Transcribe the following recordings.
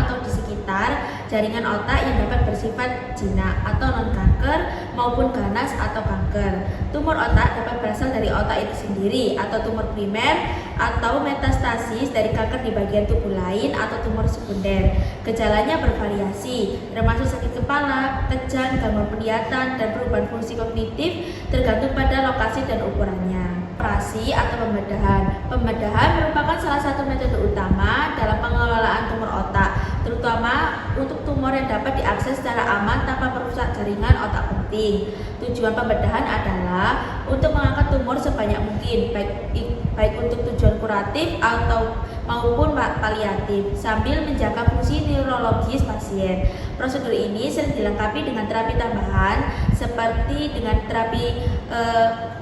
atau di sekitar jaringan otak yang dapat bersifat jinak atau non-kanker maupun ganas atau kanker. Tumor otak dapat berasal dari otak itu sendiri atau tumor primer atau metastasis dari kanker di bagian tubuh lain atau tumor sekunder. Gejalanya bervariasi, termasuk sakit kepala, kejang, gangguan penglihatan, dan perubahan fungsi kognitif tergantung pada lokasi dan ukurannya. Operasi atau pembedahan. Pembedahan merupakan salah satu metode utama dalam pengelolaan tumor otak, terutama untuk tumor yang dapat diakses secara aman tanpa merusak jaringan otak penting. Tujuan pembedahan adalah untuk mengangkat tumor sebanyak mungkin, baik untuk tujuan kuratif atau maupun paliatif, sambil menjaga fungsi neurologis pasien. Prosedur ini sering dilengkapi dengan terapi tambahan seperti dengan terapi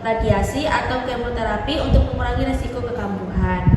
radiasi atau kemoterapi untuk mengurangi risiko kekambuhan.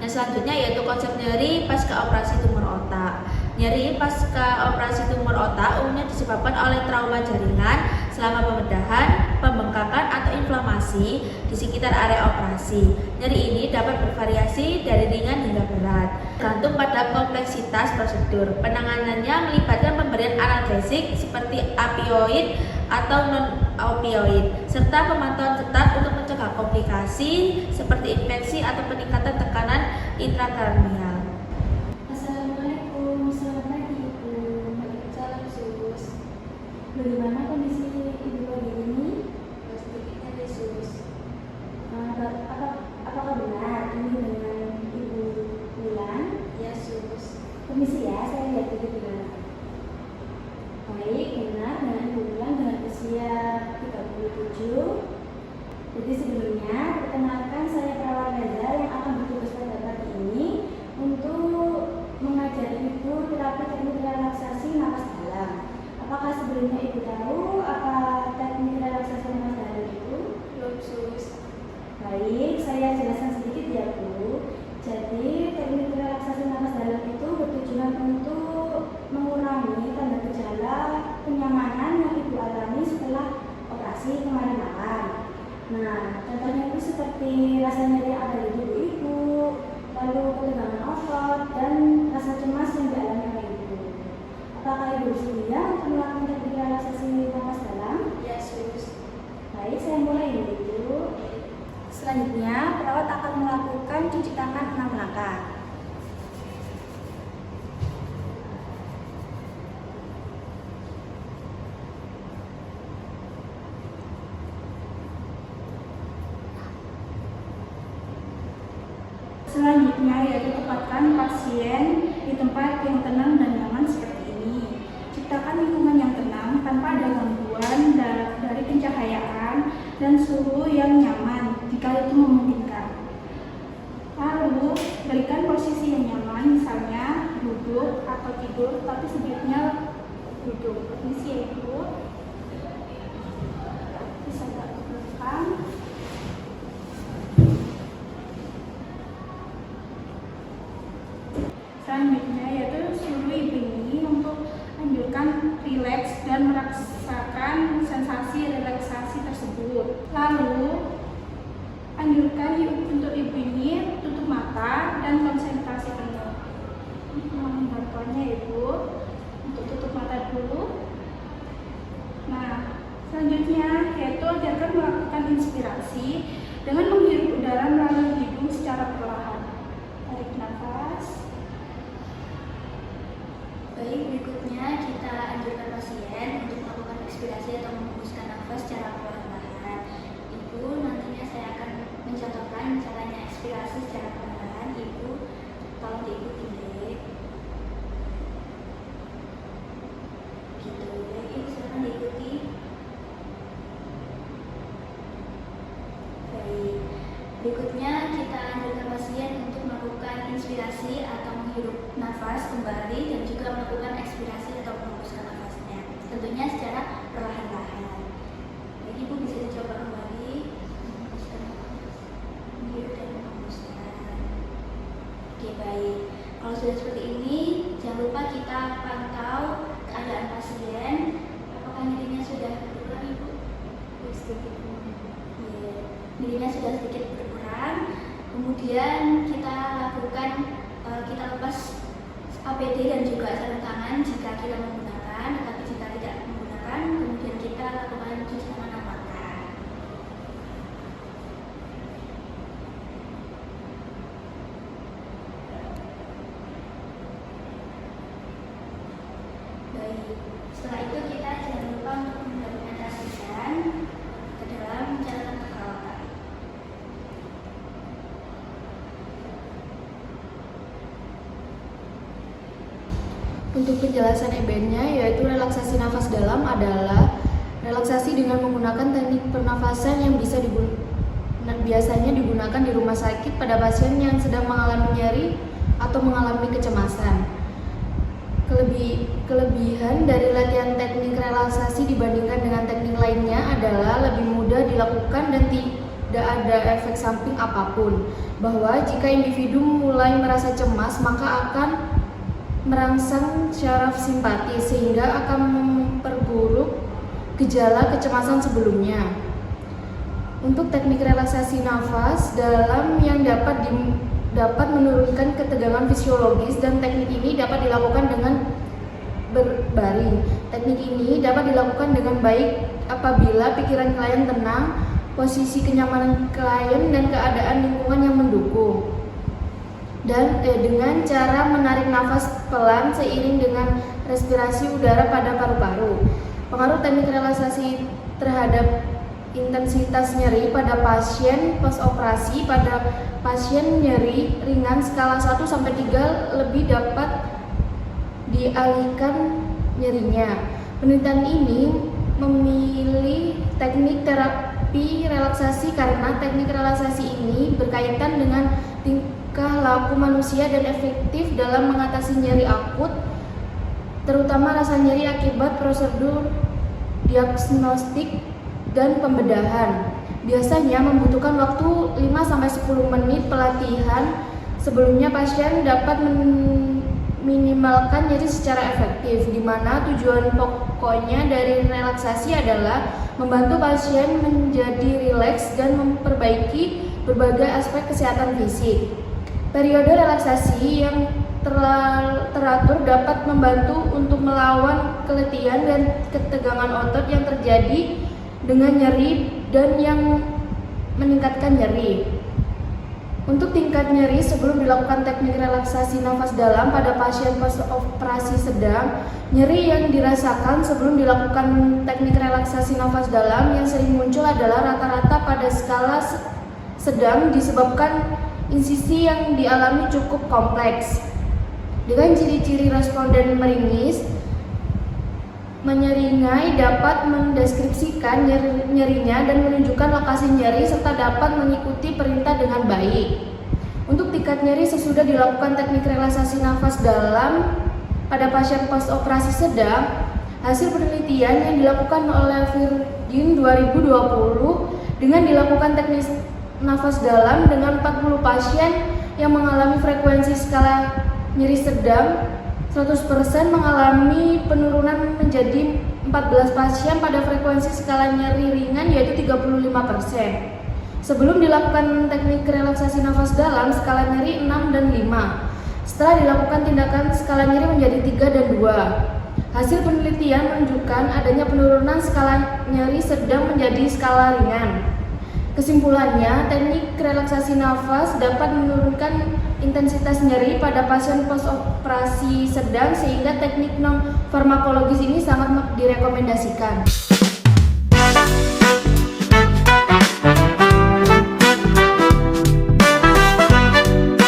Nah, selanjutnya yaitu konsep nyeri pasca operasi tumor otak. Nyeri pasca operasi tumor otak umumnya disebabkan oleh trauma jaringan selama pembedahan, pembengkakan atau inflamasi di sekitar area operasi. Nyeri ini dapat bervariasi dari ringan hingga berat, tergantung pada kompleksitas prosedur. Penanganannya melibatkan pemberian analgesik seperti opioid atau non-opioid, serta pemantauan ketat untuk mencegah komplikasi seperti infeksi atau peningkatan tekanan intrakranial. Assalamualaikum, selamat pagi Ibu. Waalaikumsalam Sus. Bagaimana kondisi Ibu pagi ini? Sedikit ada Sus. Apakah benar ini dengan Ibu Wulan? Ya Sus. Permisi ya, saya lihat dulu gimana. Baik, benar dengan Ibu Wulan dengan usia 37. Jadi sebelumnya, perkenalkan saya perawat Reza yang akan bertugas pada pagi ini untuk mengajari Ibu terapi teknik relaksasi napas dalam. Apakah sebelumnya Ibu tahu apa teknik relaksasi napas dalam itu? Belum Sus. Baik, saya jelaskan sedikit ya Bu. Jadi teknik relaksasi napas dalam itu bertujuan untuk mengurangi tanda gejala kenyamanan yang Ibu alami setelah operasi kemarin malam. Nah, contohnya itu seperti rasa nyeri yang ada di tubuh Ibu, lalu ketegangan otot, dan rasa cemas yang dialami oleh Ibu. Apakah Ibu bersedia untuk melakukan teknik relaksasi napas dalam? Ya Sus. Baik, saya mulai ya Ibu. Selanjutnya, perawat akan melakukan cuci tangan 6 langkah. Selanjutnya yaitu tempatkan pasien di tempat yang tenang dan nyaman seperti ini. Ciptakan lingkungan yang tenang tanpa ada gangguan dari pencahayaan dan suhu yang nyaman jika itu memungkinkan. Lalu berikan posisi yang nyaman, misalnya duduk atau tidur, tapi sebaiknya duduk. Permisi ya Ibu. Bisa tak ke belakang. Selanjutnya yaitu suruh Ibu ini untuk anjurkan rileks dan merasakan sensasi relaksasi tersebut. Lalu anjurkan untuk Ibu ini tutup mata dan konsentrasi penuh. Mohon bantuannya Ibu untuk tutup mata dulu. Nah, selanjutnya yaitu ajarkan melakukan inspirasi dengan menghirup udara melalui hidung secara perlahan. Tarik nafas. Baik, berikutnya kita anjurkan pasien untuk melakukan ekspirasi atau menghembuskan nafas secara perlahan-lahan. Ibu, nantinya saya akan mencontohkan caranya ekspirasi secara perlahan. Ibu, tolong diikuti. Gitu, baik Ibu, silakan diikuti. Baik, berikutnya kita anjurkan pasien untuk melakukan inspirasi atau menghirup nafas kembali dan juga melakukan ekspirasi atau menghembuskan nafasnya, tentunya secara perlahan-lahan. Jadi Ibu bisa dicoba kembali menghembuskan nafas, menghirup dan menghembuskan. Oke, baik. Kalau sudah seperti ini, jangan lupa kita pantau keadaan pasien. Apakah nyerinya sudah berkurang Ibu? Sedikit. Ya, nyerinya sudah sedikit berkurang. Kemudian kita lakukan kita lepas APD dan juga sarung tangan jika kita menggunakan, tetapi jika tidak menggunakan, kemudian kita lakukan cuci tangan amalkan. Baik, setelah itu kita jangan lupa untuk mengimplementasikan ke dalam catatan otak. Untuk penjelasan EBN-nya, yaitu relaksasi nafas dalam adalah relaksasi dengan menggunakan teknik pernafasan yang biasanya digunakan di rumah sakit pada pasien yang sedang mengalami nyeri atau mengalami kecemasan. Kelebihan dari latihan teknik relaksasi dibandingkan dengan teknik lainnya adalah lebih mudah dilakukan dan tidak ada efek samping apapun. Bahwa jika individu mulai merasa cemas, maka akan merangsang syaraf simpatis sehingga akan memperburuk gejala kecemasan sebelumnya. Untuk teknik relaksasi nafas dalam yang dapat menurunkan ketegangan fisiologis, dan teknik ini dapat dilakukan dengan berbaring. Teknik ini dapat dilakukan dengan baik apabila pikiran klien tenang, posisi kenyamanan klien dan keadaan lingkungan yang mendukung. Dan dengan cara menarik nafas pelan seiring dengan respirasi udara pada paru-paru. Pengaruh teknik relaksasi terhadap intensitas nyeri pada pasien postoperasi. Pada pasien nyeri ringan skala 1 sampai 3 lebih dapat dialihkan nyerinya. Penelitian ini memilih teknik terapi relaksasi karena teknik relaksasi ini berkaitan dengan tingkah laku manusia dan efektif dalam mengatasi nyeri akut, terutama rasa nyeri akibat prosedur diagnostik dan pembedahan. Biasanya membutuhkan waktu 5-10 menit pelatihan. Sebelumnya pasien dapat minimalkan nyeri secara efektif, di mana tujuan pokoknya dari relaksasi adalah membantu pasien menjadi rileks dan memperbaiki berbagai aspek kesehatan fisik. Periode relaksasi yang teratur dapat membantu untuk melawan keletihan dan ketegangan otot yang terjadi dengan nyeri dan yang meningkatkan nyeri. Untuk tingkat nyeri sebelum dilakukan teknik relaksasi nafas dalam pada pasien postoperasi sedang, nyeri yang dirasakan sebelum dilakukan teknik relaksasi nafas dalam yang sering muncul adalah rata-rata pada skala sedang disebabkan insisi yang dialami cukup kompleks. Dengan ciri-ciri responden meringis, menyeringai dapat mendeskripsikan nyerinya dan menunjukkan lokasi nyeri serta dapat mengikuti perintah dengan baik. Untuk tingkat nyeri sesudah dilakukan teknik relaksasi nafas dalam pada pasien postoperasi sedang, hasil penelitian yang dilakukan oleh Virgin 2020 dengan dilakukan teknik nafas dalam dengan 40 pasien yang mengalami frekuensi skala nyeri sedang, 100% mengalami penurunan menjadi 14 pasien pada frekuensi skala nyeri ringan yaitu 35%. Sebelum dilakukan teknik relaksasi nafas dalam, skala nyeri 6 dan 5. Setelah dilakukan tindakan, skala nyeri menjadi 3 dan 2. Hasil penelitian menunjukkan adanya penurunan skala nyeri sedang menjadi skala ringan. Kesimpulannya, teknik relaksasi nafas dapat menurunkan intensitas nyeri pada pasien postoperasi sedang sehingga teknik non farmakologis ini sangat direkomendasikan.